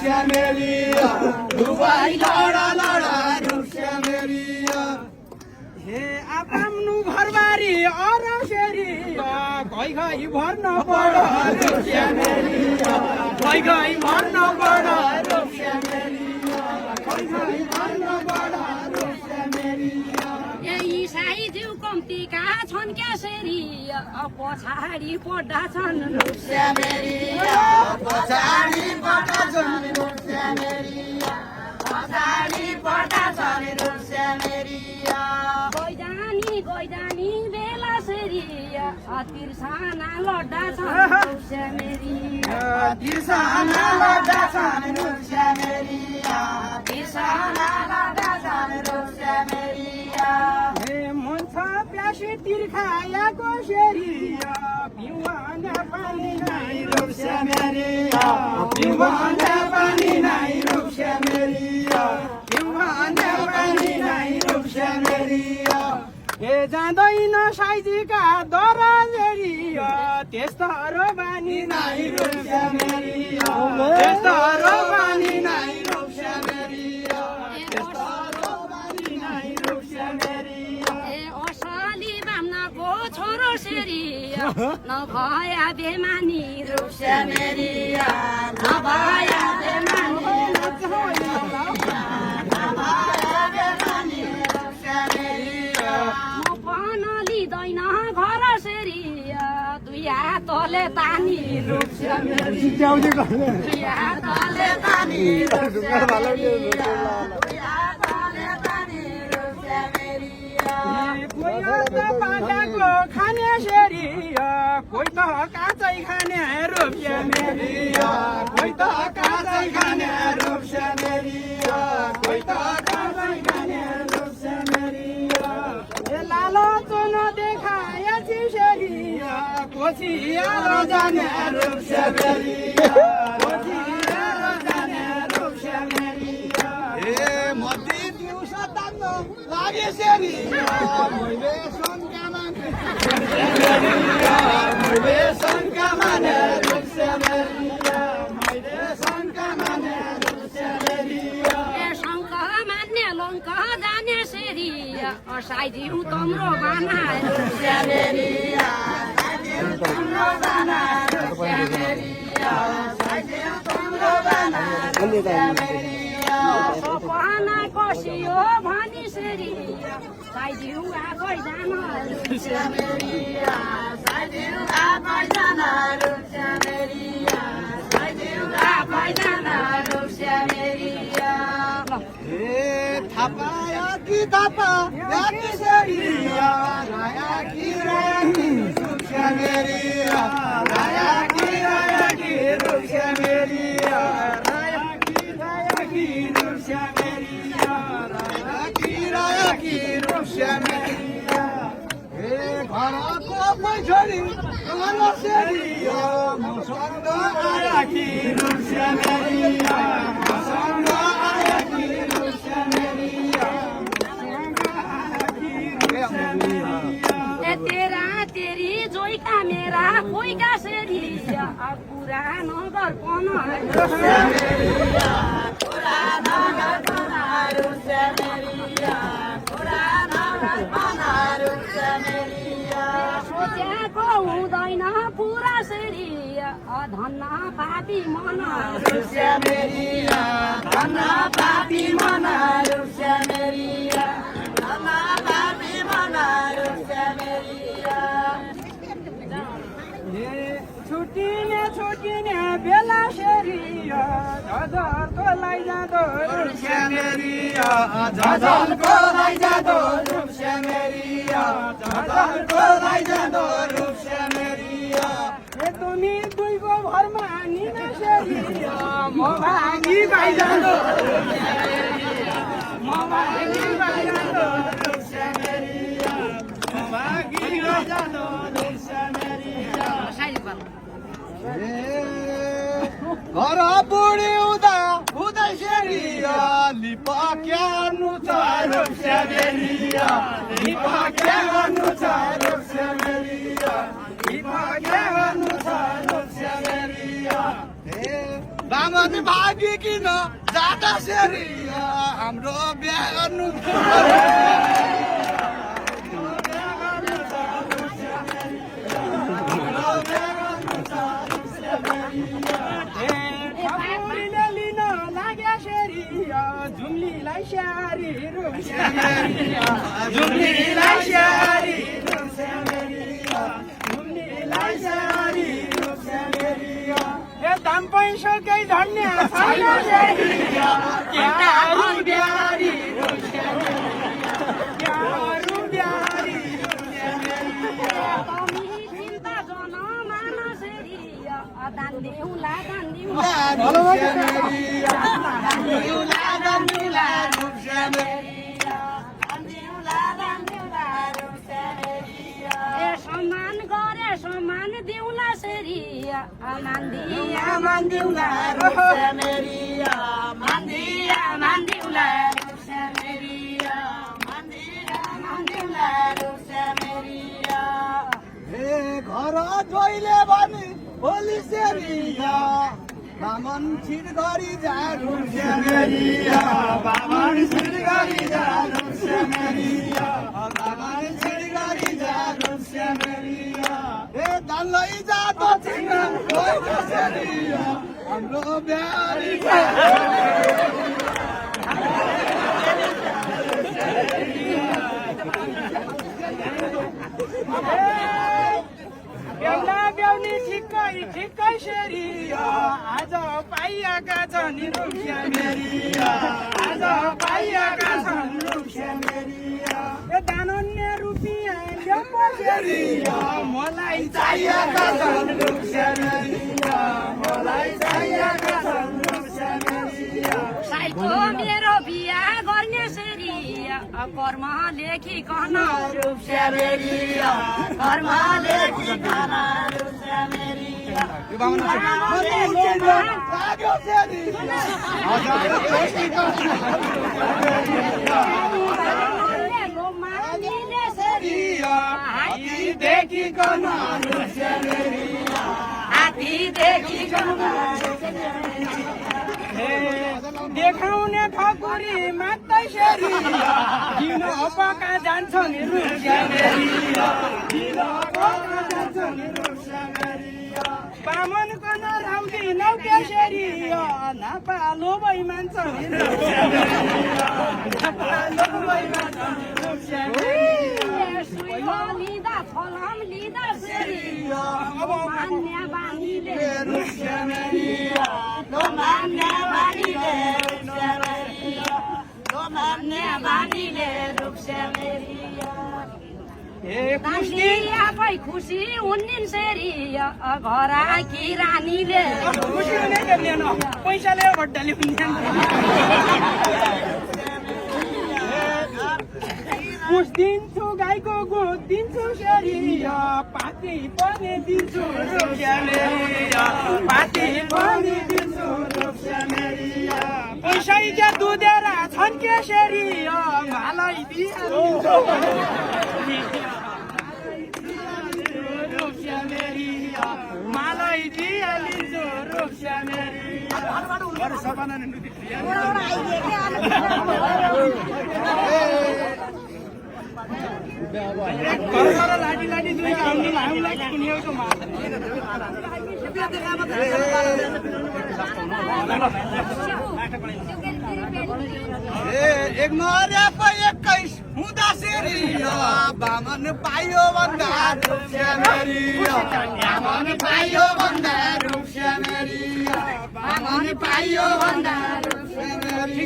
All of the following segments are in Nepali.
श्यामेलिया दुबाई लडा लडा रूप श्यामेलिया हे आफ्नो घरबारी अरसेरी गई गई भर्न पढ रूप श्यामेलिया गई गई भर्न पढ रूप श्यामेलिया गई गई भर्न पढ रूप श्यामेलिया इसाई जिउ कम्तीका छन् क्यासेरी पछाडि पढ्दा छन् रूप श्यामेलिया पछाडि पढ्दा छन् रूप श्यामेलिया पछाडि पढ्दा छन् रूप श्यामेलिया गइजानी बेला सेरी तिर्साना लड्दा छन् रूप श्यामेलिया तिर्साना लड्दा छन् रूप श्यामेलिया तिर्साना लड्दा छन् रूप श्यामेलिया हे मन छ प्यासी तिर्खायाको सेरी पिउन पानी नाइ रूप श्यामेलिया पिउन पानी नाइ रूप श्यामेलिया पिउन पानी नाइ रूप श्यामेलिया हे जाँदैन साइजीका दराजेरी त्यस्तो बानी नाइ रूप श्यामेलिया त्यस्तो बानी नाइ रूप श्यामेलिया त्यस्तो बानी नाइ रूप श्यामेलिया असली बाम्नाको छोरो सेरी नभया बेमानी रूप श्यामेलिया नभया बेमानी लिँदैन घर सेरी दुया तले तानी रूप श्यामेलिया दुया तले तानी रूप श्यामेलिया दुया तले तानी रूप श्यामेलिया कोही त पाकाको खाने सेरी कोही त काँचै खाने रूप श्यामेलिया कोही त काँचै खाने रूप श्यामेलिया कोही त काँचै खाने रूप श्यामेलिया लालो चुन देखाया चिसेरिया कोचिएर जाने रूप श्यामेलिया कोचिएर जाने रूप श्यामेलिया ए मती दिउँसो तान्नु लागे सेरिया मैले शङ्का माने रूप श्यामेलिया मैले शङ्का माने रूप श्यामेलिया शङ्का मान्ने लङ्क जाने सेरी साइजिउ तम्रो बाना रूप श्यामेलिया साइजिउ तम्रो बाना रूप श्यामेलिया साइजिउ तम्रो बाना रूप श्यामेलिया सपना कसियो भनी सेरी साइजिउ आफै जान रूप श्यामेलिया साइजिउ आफै जान रूप श्यामेलिया साइजिउ आफै जान रूप श्यामेलिया थापा याकी थापा याकी सेरिया रायाकी रायाकी रूप श्यामेलिया रायाकी रायाकी रूप श्यामेलिया रायाकी रायाकी रूप श्यामेलिया रायाकी रायाकी रूप श्यामेलिया ए घरको पैछोरी घर सेरिया मसँग आयाकी रूप श्यामेलिया मसँग आयाकी रूप श्यामेलिया तेरा तेरी जोइका मेरा कोइका सेरी पुरानो दर्पण रूप श्यामेलिया पुरानो दर्पण रूप श्यामेलिया पुरानो दर्पण रूप श्यामेलिया सोचेको हुँदैन पुरा सेरी धन्न पापी मन रूप श्यामेलिया धन्न पापी मन रूप श्यामेलिया धन्न पापी मन रूप श्यामेलिया छुटिने बेला सेरी झझरको लैजाँदो रूप श्यामेलिया झझरको लैजाँदो रूप श्यामेलिया झझरको लैजाँदो रूप श्यामेलिया तुमी दुईको घरमा निना सेरी म भागी बाइजाँदो म भागी बाइजाँदो रूप श्यामेलिया म भागी बाइजाँदो रूप श्यामेलिया घर बुढी हुँदै सेरिया लिपा क्या गर्नु छ रूप श्यामेलिया लिपा क्या गर्नु छ रूप श्यामेलिया लिपा क्या गर्नु छ रूप श्यामेलिया बामन भागिकिन जाँदाखेरि हाम्रो बिहा गर्नु ठकुरीले लिन लाग्या सेरी झुम्लीलाई स्याहारी झुम्लीलाई स्याहारी झुम्लीलाई स्याहारी ए दाम पैसाकै धन्य छैन सेरी क्याहरू ब्यारी क्याहरू ब्यारी दान दिउँला सम्मान गरे सम्मान दिउँला सेरी मान दिउँला घर जोइले भने भोलि सेरिया बामन छिर गरी जानु सेमेरिया बामन छिर गरी जानु सेमेरिया बामन छिर गरी जानु सेमेरिया ए दानलाई जातो छिन होइन सेरिया हाम्रो ब्यारी बेहुला बेहुली ठिक्कै सेरी आज पाइएका छन् रुपियाँ मेरी आज पाइएका छन् रुपियाँ मेरी ए दानन्य रुपियाँ ल्याउनु सेरी मलाई चाहिएका छन् रुपियाँ मेरी मलाई चाहिएका छन् रुपियाँ मेरी साइको मेरो बिहा गर्ने सेरी कर्म लेखिकन रुपियाँ मेरी कर्म लेखिकन रुपियाँ मेरी देखिकन हात्ती देखिकन देखाउने ठकुरी मात्रै सेरी किन पका जान्छन् रुपियाँ मेरी किन पका जान्छन् रुपियाँ मेरी बामनको नराउली नौके सेरी नपालो भइ मान्छन् रुपियाँ मेरी नपालो भइ मान्छन् रुपियाँ मेरी लिँदा फलम लिँदा सेरी मान्या बानीले रुपियाँ मेरी मान्या बानीले रुपियाँ मेरी मान्या बानीले रुपियाँ मेरी आफै खुसी हुन्निन् सेरी घराकी रानीले खुसी हुने देख्दैन पैसाले भट्टाले हुने पुस दिन्छु गाईको गोठ दिन्छु सेरी पाती पनि दिन्छु रुपियाँ मेरी पाती पनि दिन्छु रुपियाँ मेरी पैसै क्या दुधेर छन् के सेरी मलाई दिइहाल्छु रुपियाँ मेरी मलाई दिइहालिन्छु रुपियाँ मेरी सपना लाटी लाटी दुई हामीलाई कुनिएको एक नर्या 21 हुँदा सेरी बामन पाइयो भन्दा रुपियाँ मेरी बामन पाइयो भन्दा रुपियाँ मेरी बामन पाइयो भन्दा रुपियाँ मेरी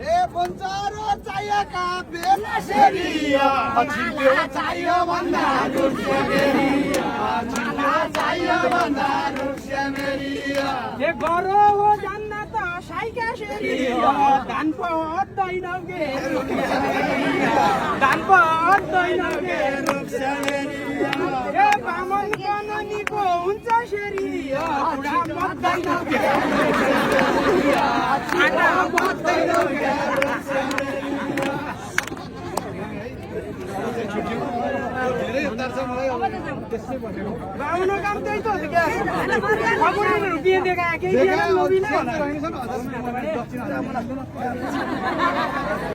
ए पञ्चारो चाहिएका बेला सेरी छिटो चाहियो भन्दा रुपियाँ मेरी छिटो चाहियो भन्दा रुपियाँ मेरी ए गरो हो जान्न त साइका सेरी धान पत्दैन के धान पत्दैन के रुपियाँ मेरी ए बामन कननीको हुन्छ सेरी बुढा पत्दैन के छाना पत्दैन के धेरै उतार छ मलाई गाउनु काम त्यही त हो क्या रुपियाँ दिएका केही दिएन लोभी नै होला